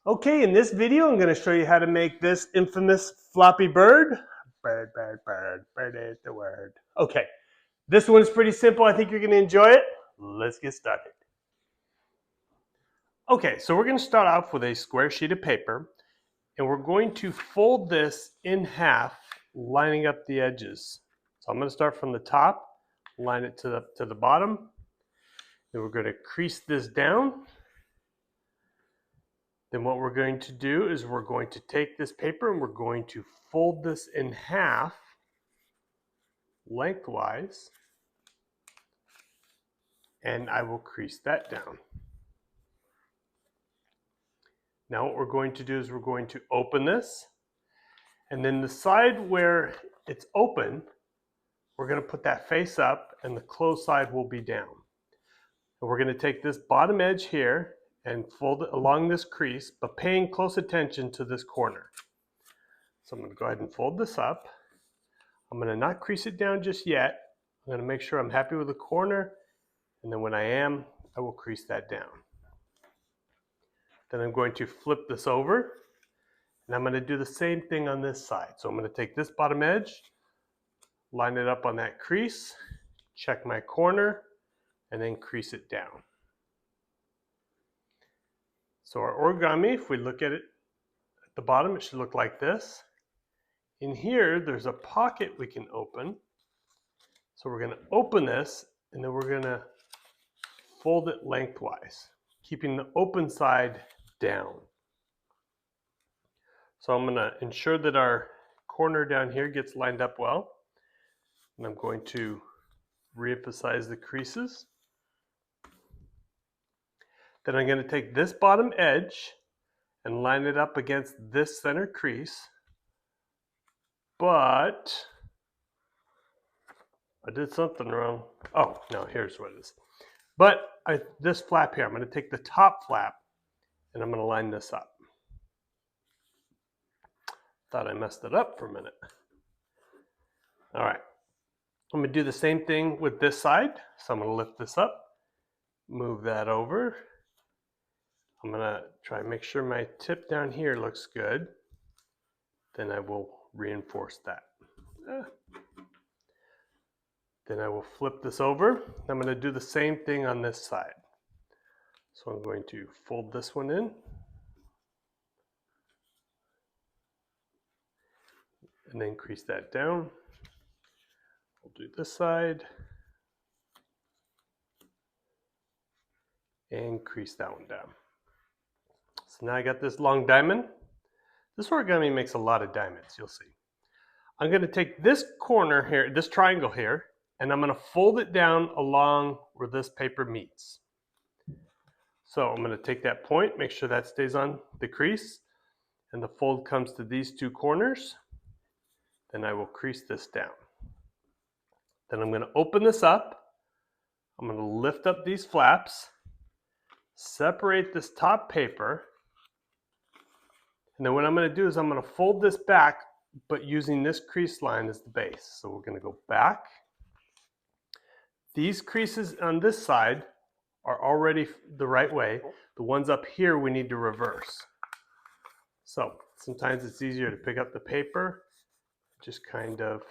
Okay, in this video, I'm going to show you how to make this infamous floppy bird. Bird is the word. Okay, this one's pretty simple. I think you're going to enjoy it. Let's get started. Okay, so we're going to start off with a square sheet of paper, and we're going to fold this in half, lining up the edges. So I'm going to start from the top, line it to the bottom. Then we're going to crease this down. Then what we're going to do is we're going to take this paper and we're going to fold this in half lengthwise, and I will crease that down. Now what we're going to do is we're going to open this, and then the side where it's open, we're going to put that face up and the closed side will be down. And we're going to take this bottom edge here and fold it along this crease, but paying close attention to this corner. So I'm going to go ahead and fold this up. I'm going to not crease it down just yet. I'm going to make sure I'm happy with the corner, and then when I am, I will crease that down. Then I'm going to flip this over, and I'm going to do the same thing on this side. So I'm going to take this bottom edge, line it up on that crease, check my corner, and then crease it down. So our origami, if we look at it at the bottom, it should look like this. In here, there's a pocket we can open. So we're going to open this, and then we're going to fold it lengthwise, keeping the open side down. So I'm going to ensure that our corner down here gets lined up well. And I'm going to reemphasize the creases. Then I'm going to take this bottom edge and line it up against this center crease. But I did something wrong. Oh, no, here's what it is. But this flap here, I'm going to take the top flap and I'm going to line this up. Thought I messed it up for a minute. All right. I'm going to do the same thing with this side. So I'm going to lift this up, move that over. I'm going to try and make sure my tip down here looks good. Then I will reinforce that. Then I will flip this over. I'm going to do the same thing on this side. So I'm going to fold this one in. And then crease that down. We'll do this side. And crease that one down. So now I got this long diamond. This origami makes a lot of diamonds, you'll see. I'm going to take this corner here, this triangle here, and I'm going to fold it down along where this paper meets. So I'm going to take that point, make sure that stays on the crease, and the fold comes to these two corners. Then I will crease this down. Then I'm going to open this up. I'm going to lift up these flaps, separate this top paper, and then what I'm going to do is I'm going to fold this back, but using this crease line as the base. So we're going to go back. These creases on this side are already the right way. The ones up here we need to reverse. So sometimes it's easier to pick up the paper, just kind of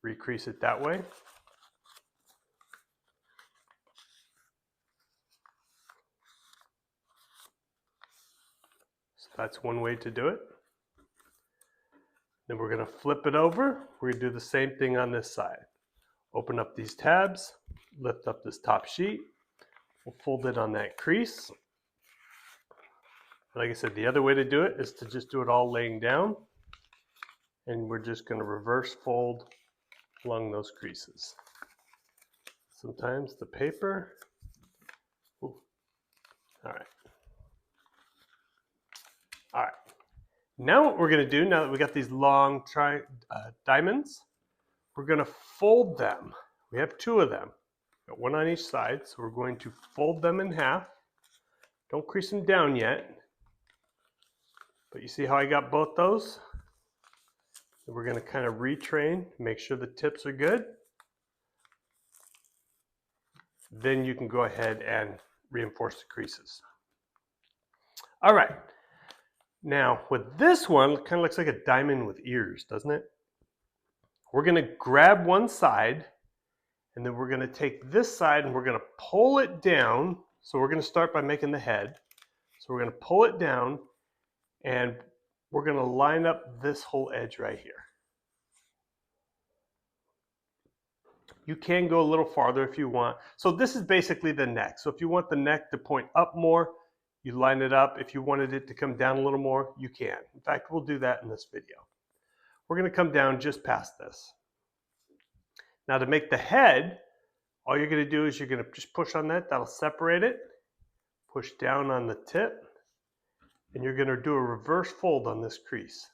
recrease it that way. So that's one way to do it. Then we're going to flip it over. We're going to do the same thing on this side. Open up these tabs, lift up this top sheet. We'll fold it on that crease. Like I said, the other way to do it is to just do it all laying down. And we're just going to reverse fold along those creases. Sometimes the paper. Ooh. All right. All right. Now what we're going to do, now that we got these long diamonds, we're going to fold them. We have two of them. Got one on each side, so we're going to fold them in half. Don't crease them down yet. But you see how I got both those? We're going to kind of retrain, make sure the tips are good. Then you can go ahead and reinforce the creases. All right. Now with this one, it kind of looks like a diamond with ears, doesn't it? We're going to grab one side, and then we're going to take this side and we're going to pull it down. So we're going to start by making the head. So we're going to pull it down, and we're going to line up this whole edge right here. You can go a little farther if you want. So this is basically the neck. So if you want the neck to point up more, you line it up. If you wanted it to come down a little more, you can. In fact, we'll do that in this video. We're going to come down just past this. Now to make the head, all you're going to do is you're going to just push on that. That'll separate it. Push down on the tip. And you're going to do a reverse fold on this crease.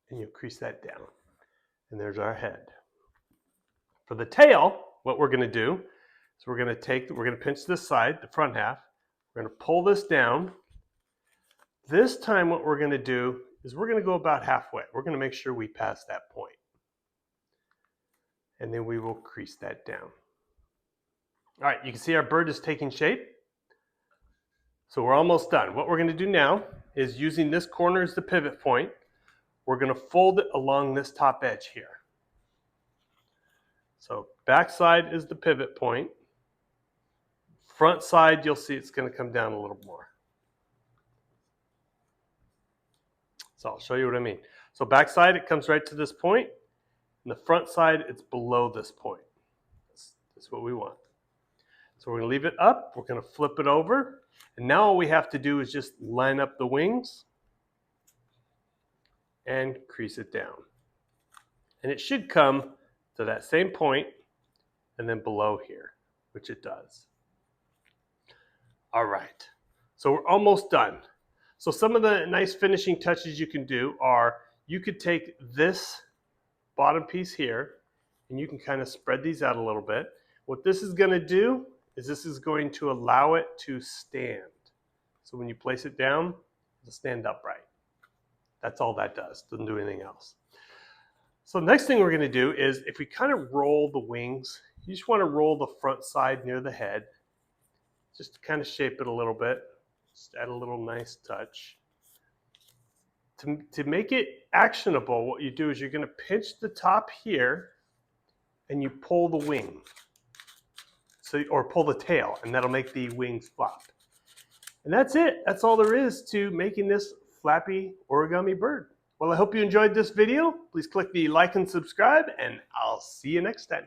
And you'll crease that down. And there's our head. For the tail, what we're going to do is we're going to pinch this side, the front half. We're going to pull this down. This time what we're going to do is we're going to go about halfway. We're going to make sure we pass that point. And then we will crease that down. All right, you can see our bird is taking shape. So we're almost done. What we're going to do now is, using this corner as the pivot point, we're going to fold it along this top edge here. So back side is the pivot point. Front side, you'll see it's going to come down a little more. So I'll show you what I mean. So back side, it comes right to this point. And the front side, it's below this point. That's what we want. So we're going to leave it up. We're going to flip it over. And now all we have to do is just line up the wings and crease it down. And it should come to that same point and then below here, which it does. All right, so we're almost done. So some of the nice finishing touches you can do are, you could take this bottom piece here and you can kind of spread these out a little bit. What this is going to do is this is going to allow it to stand. So when you place it down, it'll stand upright. That's all that does. Doesn't do anything else. So the next thing we're going to do is, if we kind of roll the wings, you just want to roll the front side near the head, just to kind of shape it a little bit. Just add a little nice touch. To make it actionable, what you do is you're going to pinch the top here and you pull the wing. Or pull the tail, and that'll make the wings flop. And that's it. That's all there is to making this flappy origami bird. Well, I hope you enjoyed this video. Please click the like and subscribe, and I'll see you next time.